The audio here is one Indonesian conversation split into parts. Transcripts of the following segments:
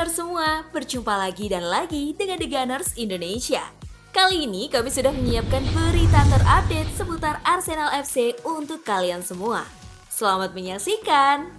Gunners semua, berjumpa lagi dan lagi dengan The Gunners Indonesia. Kali ini kami sudah menyiapkan berita terupdate seputar Arsenal FC untuk kalian semua. Selamat menyaksikan!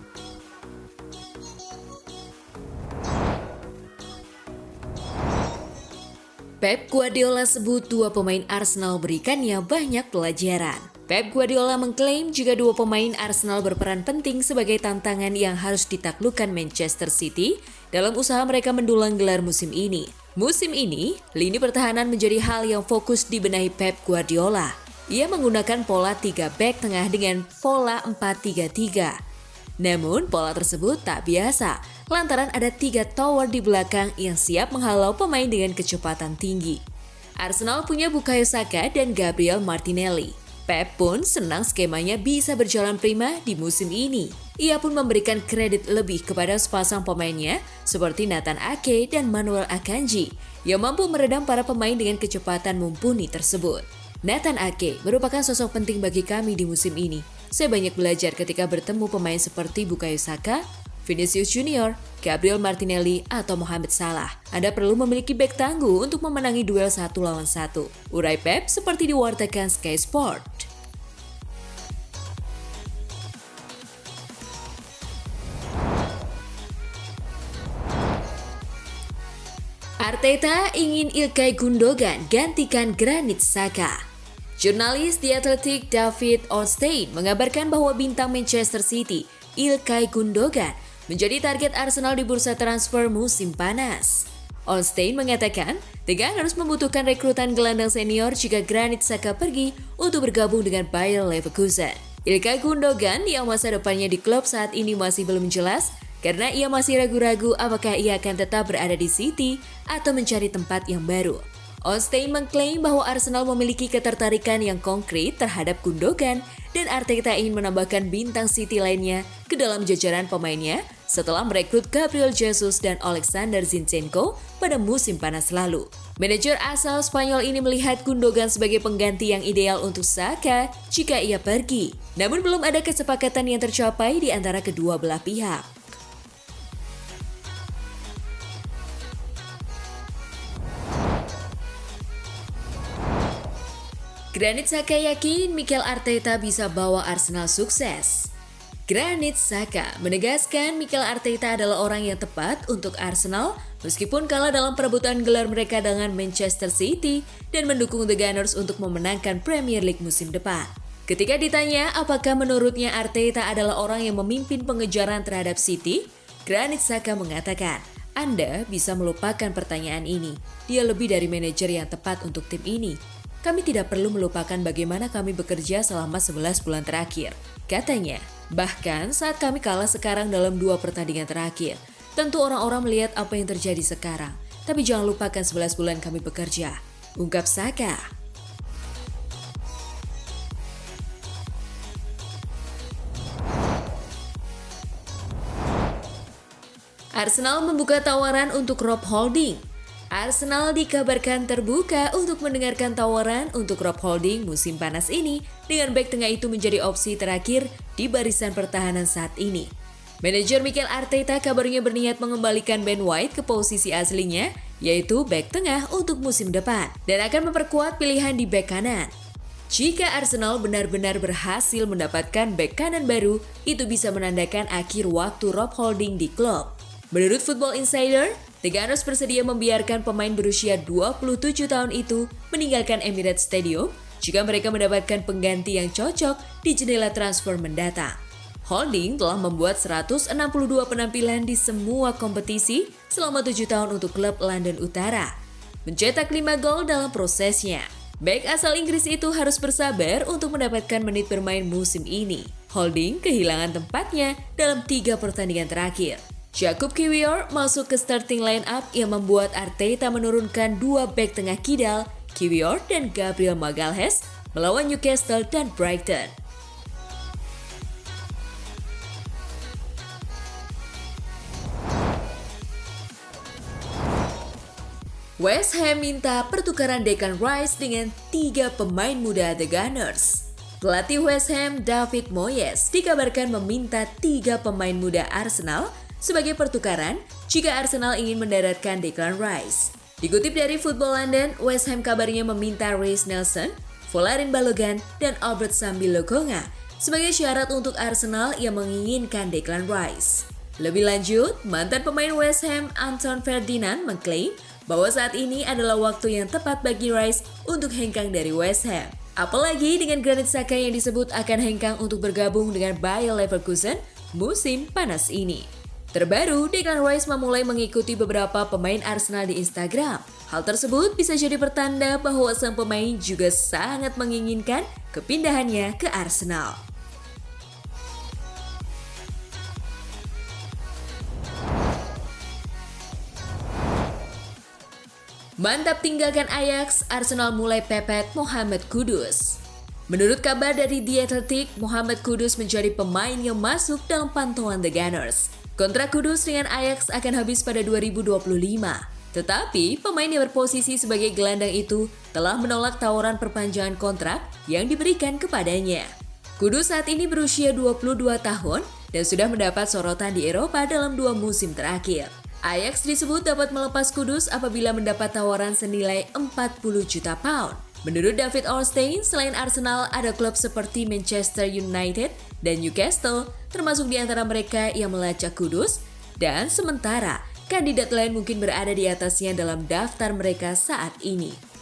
Pep Guardiola sebut dua pemain Arsenal berikannya banyak pelajaran. Pep Guardiola mengklaim jika dua pemain Arsenal berperan penting sebagai tantangan yang harus ditaklukkan Manchester City dalam usaha mereka mendulang gelar musim ini. Musim ini, lini pertahanan menjadi hal yang fokus dibenahi Pep Guardiola. Ia menggunakan pola 3 back tengah dengan pola 4-3-3. Namun, pola tersebut tak biasa, lantaran ada 3 tower di belakang yang siap menghalau pemain dengan kecepatan tinggi. Arsenal punya Bukayo Saka dan Gabriel Martinelli. Pep pun senang skemanya bisa berjalan prima di musim ini. Ia pun memberikan kredit lebih kepada sepasang pemainnya seperti Nathan Ake dan Manuel Akanji yang mampu meredam para pemain dengan kecepatan mumpuni tersebut. Nathan Ake merupakan sosok penting bagi kami di musim ini. Saya banyak belajar ketika bertemu pemain seperti Bukayo Saka, Vinicius Junior, Gabriel Martinelli, atau Mohamed Salah. Anda perlu memiliki bek tangguh untuk memenangi duel 1 lawan 1. Urai Pep seperti diwartakan Sky Sport. Arteta ingin Ilkay Gundogan gantikan Granit Xhaka. Jurnalis The Athletic David Ornstein mengabarkan bahwa bintang Manchester City, Ilkay Gundogan, menjadi target Arsenal di bursa transfer musim panas. Ornstein mengatakan, The Gunners membutuhkan rekrutan gelandang senior jika Granit Xhaka pergi untuk bergabung dengan Bayer Leverkusen. Ilkay Gundogan yang masa depannya di klub saat ini masih belum jelas karena ia masih ragu-ragu apakah ia akan tetap berada di City atau mencari tempat yang baru. Ornstein mengklaim bahwa Arsenal memiliki ketertarikan yang konkret terhadap Gundogan dan Arteta ingin menambahkan bintang City lainnya ke dalam jajaran pemainnya setelah merekrut Gabriel Jesus dan Alexander Zinchenko pada musim panas lalu. Manajer asal Spanyol ini melihat Gundogan sebagai pengganti yang ideal untuk Xhaka jika ia pergi. Namun belum ada kesepakatan yang tercapai di antara kedua belah pihak. Granit Xhaka yakin Mikel Arteta bisa bawa Arsenal sukses. Granit Xhaka menegaskan Mikel Arteta adalah orang yang tepat untuk Arsenal meskipun kalah dalam perebutan gelar mereka dengan Manchester City dan mendukung The Gunners untuk memenangkan Premier League musim depan. Ketika ditanya apakah menurutnya Arteta adalah orang yang memimpin pengejaran terhadap City, Granit Xhaka mengatakan, "Anda bisa melupakan pertanyaan ini. Dia lebih dari manajer yang tepat untuk tim ini. Kami tidak perlu melupakan bagaimana kami bekerja selama 11 bulan terakhir," katanya. Bahkan saat kami kalah sekarang dalam 2 pertandingan terakhir, tentu orang-orang melihat apa yang terjadi sekarang. Tapi jangan lupakan 11 bulan kami bekerja, ungkap Xhaka. Arsenal membuka tawaran untuk Rob Holding. Arsenal dikabarkan terbuka untuk mendengarkan tawaran untuk Rob Holding musim panas ini dengan bek tengah itu menjadi opsi terakhir di barisan pertahanan saat ini. Manajer Mikel Arteta kabarnya berniat mengembalikan Ben White ke posisi aslinya yaitu bek tengah untuk musim depan dan akan memperkuat pilihan di bek kanan. Jika Arsenal benar-benar berhasil mendapatkan bek kanan baru, itu bisa menandakan akhir waktu Rob Holding di klub. Menurut Football Insider, The Gunners bersedia membiarkan pemain berusia 27 tahun itu meninggalkan Emirates Stadium jika mereka mendapatkan pengganti yang cocok di jendela transfer mendatang. Holding telah membuat 162 penampilan di semua kompetisi selama 7 tahun untuk klub London Utara, mencetak 5 gol dalam prosesnya. Bek asal Inggris itu harus bersabar untuk mendapatkan menit bermain musim ini. Holding kehilangan tempatnya dalam 3 pertandingan terakhir. Jakub Kiwior masuk ke starting line-up yang membuat Arteta menurunkan 2 bek tengah kidal, Kiwior dan Gabriel Magalhaes, melawan Newcastle dan Brighton. West Ham minta pertukaran Declan Rice dengan 3 pemain muda The Gunners. Pelatih West Ham David Moyes dikabarkan meminta 3 pemain muda Arsenal sebagai pertukaran jika Arsenal ingin mendaratkan Declan Rice. Dikutip dari Football London, West Ham kabarnya meminta Reiss Nelson, Folarin Balogun, dan Albert Sambi Lokonga sebagai syarat untuk Arsenal yang menginginkan Declan Rice. Lebih lanjut, mantan pemain West Ham Anton Ferdinand mengklaim bahwa saat ini adalah waktu yang tepat bagi Rice untuk hengkang dari West Ham. Apalagi dengan Granit Xhaka yang disebut akan hengkang untuk bergabung dengan Bayer Leverkusen musim panas ini. Terbaru, Declan Rice memulai mengikuti beberapa pemain Arsenal di Instagram. Hal tersebut bisa jadi pertanda bahwa sang pemain juga sangat menginginkan kepindahannya ke Arsenal. Mantap tinggalkan Ajax, Arsenal mulai pepet Mohamed Kudus. Menurut kabar dari The Athletic, Mohamed Kudus menjadi pemain yang masuk dalam pantauan The Gunners. Kontrak Kudus dengan Ajax akan habis pada 2025. Tetapi, pemain yang berposisi sebagai gelandang itu telah menolak tawaran perpanjangan kontrak yang diberikan kepadanya. Kudus saat ini berusia 22 tahun dan sudah mendapat sorotan di Eropa dalam 2 musim terakhir. Ajax disebut dapat melepas Kudus apabila mendapat tawaran senilai 40 juta pound. Menurut David Ornstein, selain Arsenal, ada klub seperti Manchester United dan Newcastle, termasuk di antara mereka yang melacak Kudus, dan sementara kandidat lain mungkin berada di atasnya dalam daftar mereka saat ini.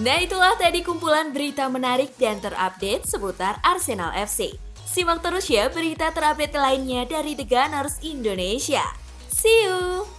Nah, itulah tadi kumpulan berita menarik dan terupdate seputar Arsenal FC. Simak terus ya berita terupdate lainnya dari The Gunners Indonesia. See you!